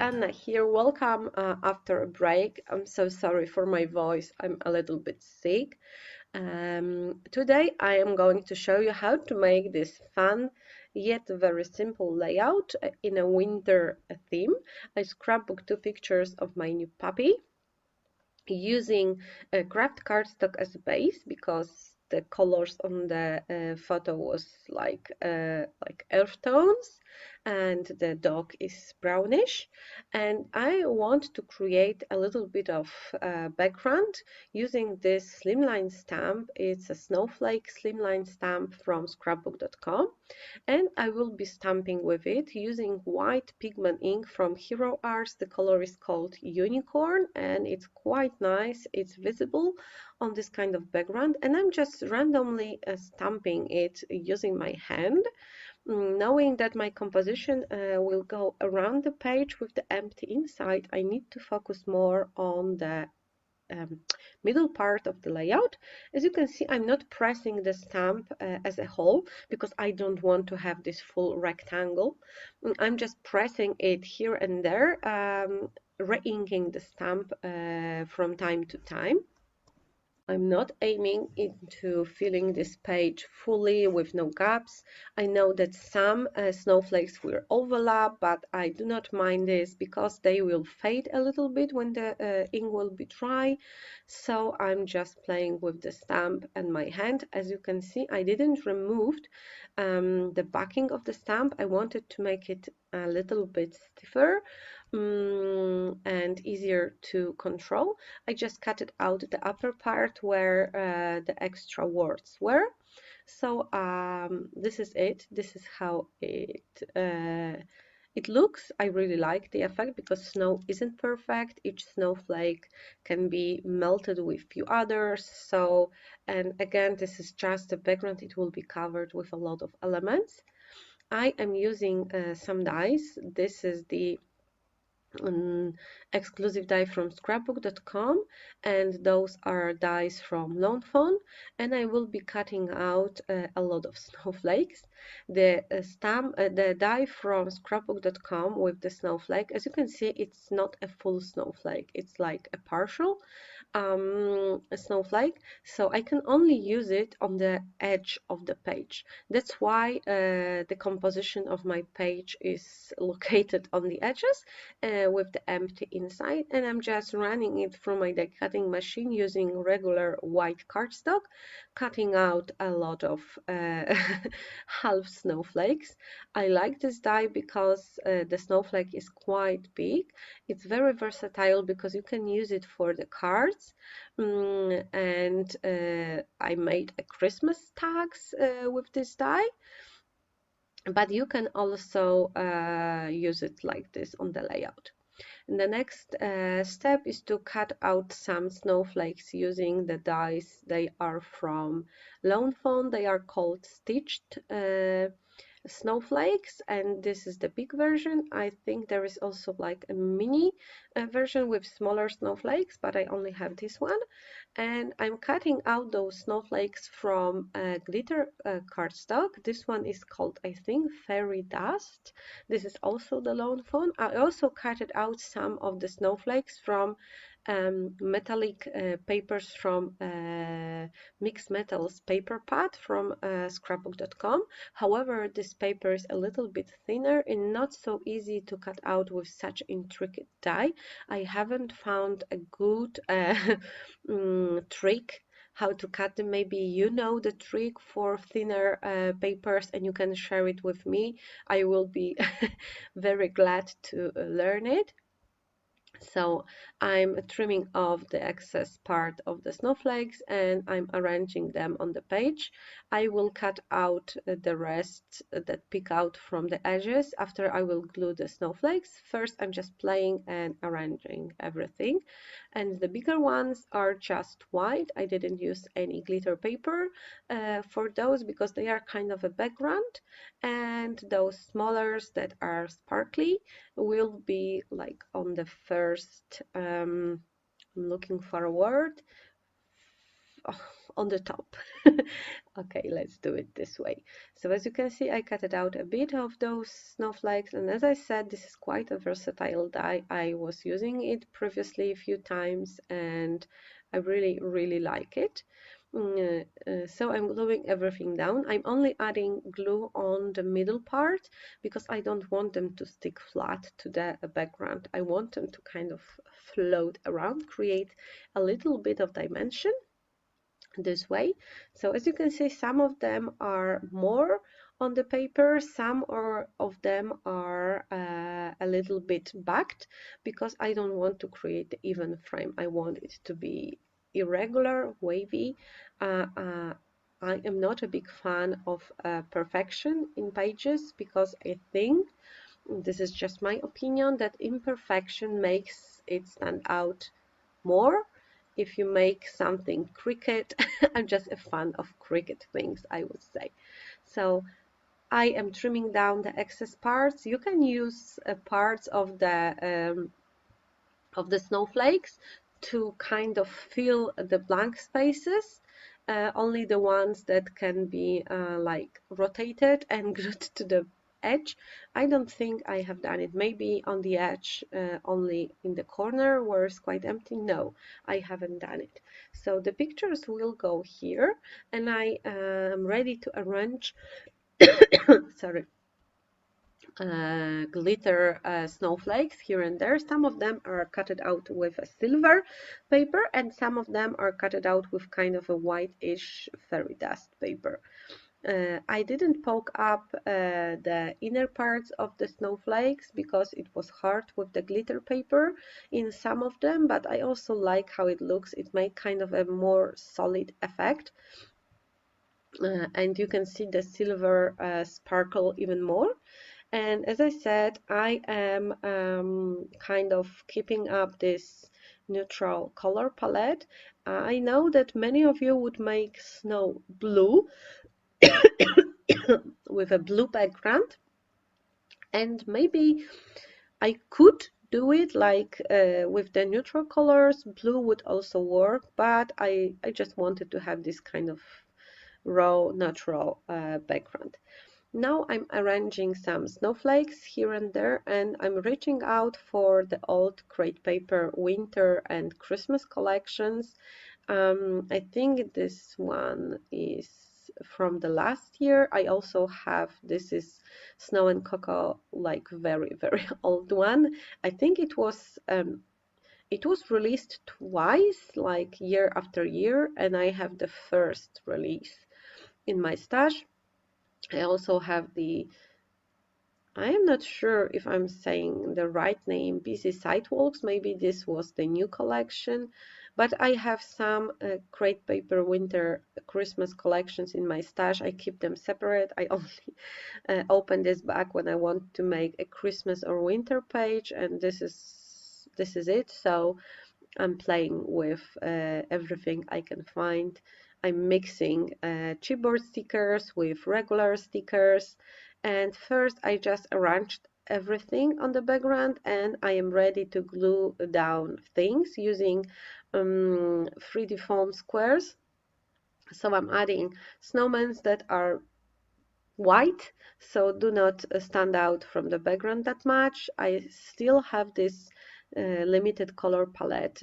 Anna here. Welcome after a break. I'm so sorry for my voice. I'm a little bit sick. Today I am going to show you how to make this fun yet very simple layout in a winter theme. I scrapbook two pictures of my new puppy using a craft cardstock as a base because the colors on the photo was like earth tones and the dog is brownish, and I want to create a little bit of background using this slimline stamp. It's a snowflake slimline stamp from scrapbook.com, and I will be stamping with it using white pigment ink from Hero Arts. The color is called Unicorn and it's quite nice. It's visible on this kind of background, and I'm just randomly stamping it using my hand, knowing that my composition will go around the page with the empty inside. I need to focus more on the middle part of the layout. As you can see, I'm not pressing the stamp as a whole because I don't want to have this full rectangle. I'm just pressing it here and there, re-inking the stamp from time to time. I'm not aiming into filling this page fully with no gaps. I know that some snowflakes will overlap, but I do not mind this because they will fade a little bit when the ink will be dry. So I'm just playing with the stamp and my hand. As you can see, I didn't remove the backing of the stamp. I wanted to make it a little bit stiffer and easier to control. I just cut it out the upper part where the extra words were. So this is it. This is how it looks. I really like the effect because snow isn't perfect. Each snowflake can be melted with few others. So, and again, this is just a background. It will be covered with a lot of elements. I am using some dies. This is the exclusive die from scrapbook.com, and those are dies from Lone Phone, and I will be cutting out a lot of snowflakes. The die from scrapbook.com with the snowflake, as you can see, it's not a full snowflake, it's like a partial a snowflake, so I can only use it on the edge of the page. That's why the composition of my page is located on the edges with the empty inside, and I'm just running it through my die cutting machine using regular white cardstock, cutting out a lot of half snowflakes. I like this die because the snowflake is quite big. It's very versatile because you can use it for the cards, and I made a Christmas tags with this die, but you can also use it like this on the layout. And the next step is to cut out some snowflakes using the dies. They are from Lone Phone. They are called stitched snowflakes, and this is the big version. I think there is also like a mini version with smaller snowflakes, but I only have this one, and I'm cutting out those snowflakes from glitter cardstock. This one is called, I think, Fairy Dust. This is also the Lone Phone. I also cut out some of the snowflakes from metallic papers from Mixed Metals paper pad from scrapbook.com. However, this paper is a little bit thinner and not so easy to cut out with such intricate die. I haven't found a good trick how to cut them. Maybe you know the trick for thinner papers and you can share it with me. I will be very glad to learn it. So I'm trimming off the excess part of the snowflakes and I'm arranging them on the page. I will cut out the rest that pick out from the edges after I will glue the snowflakes. First, I'm just playing and arranging everything. And the bigger ones are just white. I didn't use any glitter paper for those because they are kind of a background. And those smaller that are sparkly will be like on the first I'm looking for a word. Oh, on the top. Okay, let's do it this way. So as you can see, I cut out a bit of those snowflakes, and as I said, this is quite a versatile die. I was using it previously a few times and I really like it. So I'm gluing everything down. I'm only adding glue on the middle part because I don't want them to stick flat to the background. I want them to kind of float around, create a little bit of dimension this way. So as you can see, some of them are more on the paper, some of them are a little bit backed because I don't want to create the even frame. I want it to be irregular, wavy. I am not a big fan of perfection in pages because I think, this is just my opinion, that imperfection makes it stand out more. If you make something cricket, I'm just a fan of cricket things, I would say. So I am trimming down the excess parts. You can use parts of the snowflakes to kind of fill the blank spaces, only the ones that can be like rotated and glued to the edge. I don't think I have done it. Maybe on the edge, only in the corner where it's quite empty. No, I haven't done it. So the pictures will go here, and I am ready to arrange sorry, glitter snowflakes here and there. Some of them are cut out with a silver paper, and some of them are cut out with kind of a whitish fairy dust paper. I didn't poke up the inner parts of the snowflakes because it was hard with the glitter paper in some of them, but I also like how it looks. It makes kind of a more solid effect. And you can see the silver sparkle even more. And as I said, I am kind of keeping up this neutral color palette. I know that many of you would make snow blue with a blue background, and maybe I could do it like with the neutral colors. Blue would also work, but I just wanted to have this kind of raw natural background. Now I'm arranging some snowflakes here and there, and I'm reaching out for the old crate paper winter and Christmas collections. I think this one is from the last year. I also have, this is Snow and Cocoa, like very old one. I think it was released twice, like year after year, and I have the first release in my stash. I also have I am not sure if I'm saying the right name, Busy Sidewalks. Maybe this was the new collection, but I have some crate paper winter Christmas collections in my stash. I keep them separate. I only open this back when I want to make a Christmas or winter page, and this is it. So I'm playing with everything I can find. I'm mixing chipboard stickers with regular stickers, and first I just arranged everything on the background, and I am ready to glue down things using 3D foam squares. So I'm adding snowmen that are white, so do not stand out from the background that much. I still have this limited color palette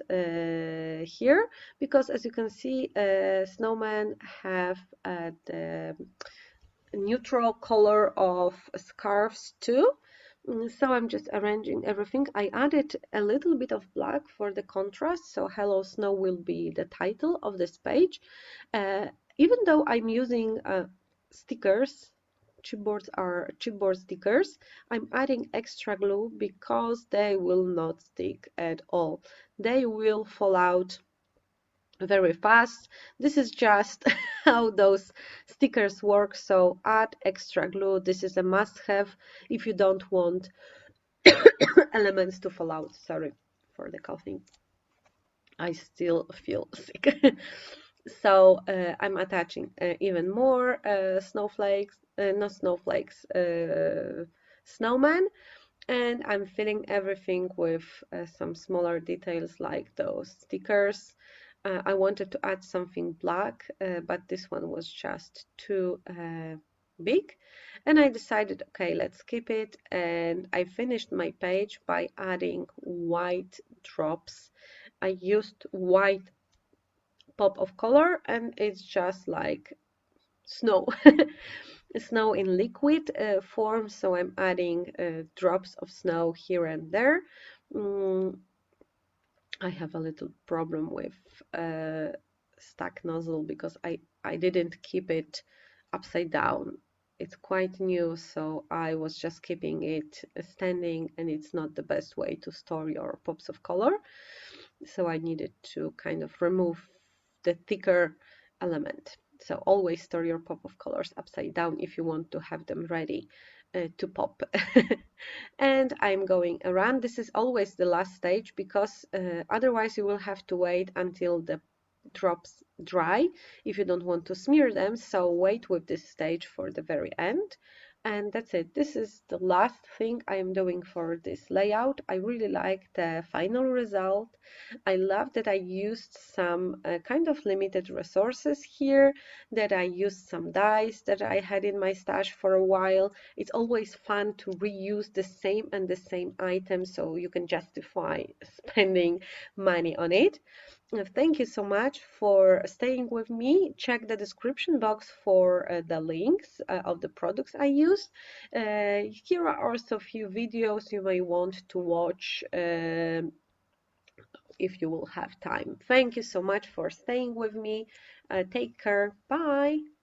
here because, as you can see, snowmen have the neutral color of scarves too. So I'm just arranging everything. I added a little bit of black for the contrast, so Hello Snow will be the title of this page. Even though I'm using stickers, chipboard stickers, I'm adding extra glue because they will not stick at all. They will fall out very fast. This is just how those stickers work, so add extra glue. This is a must-have if you don't want elements to fall out. Sorry for the coughing. I still feel sick. So I'm attaching even more snowflakes, not snowflakes, snowman, and I'm filling everything with some smaller details like those stickers. I wanted to add something black, but this one was just too big, and I decided, okay, let's keep it. And I finished my page by adding white drops. I used white pop of color, and it's just like snow. Snow in liquid form, so I'm adding drops of snow here and there. Mm, I have a little problem with stack nozzle because I didn't keep it upside down. It's quite new, so I was just keeping it standing, and it's not the best way to store your pops of color. So I needed to kind of remove the thicker element. So always store your pop of colors upside down if you want to have them ready to pop. And I'm going around. This is always the last stage because otherwise you will have to wait until the drops dry if you don't want to smear them. So wait with this stage for the very end. And that's it. This is the last thing I am doing for this layout. I really like the final result. I love that I used some kind of limited resources here, that I used some dies that I had in my stash for a while. It's always fun to reuse the same item, so you can justify spending money on it. Thank you so much for staying with me. Check the description box for the links of the products I used. Here are also a few videos you may want to watch if you will have time. Thank you so much for staying with me. Take care. Bye.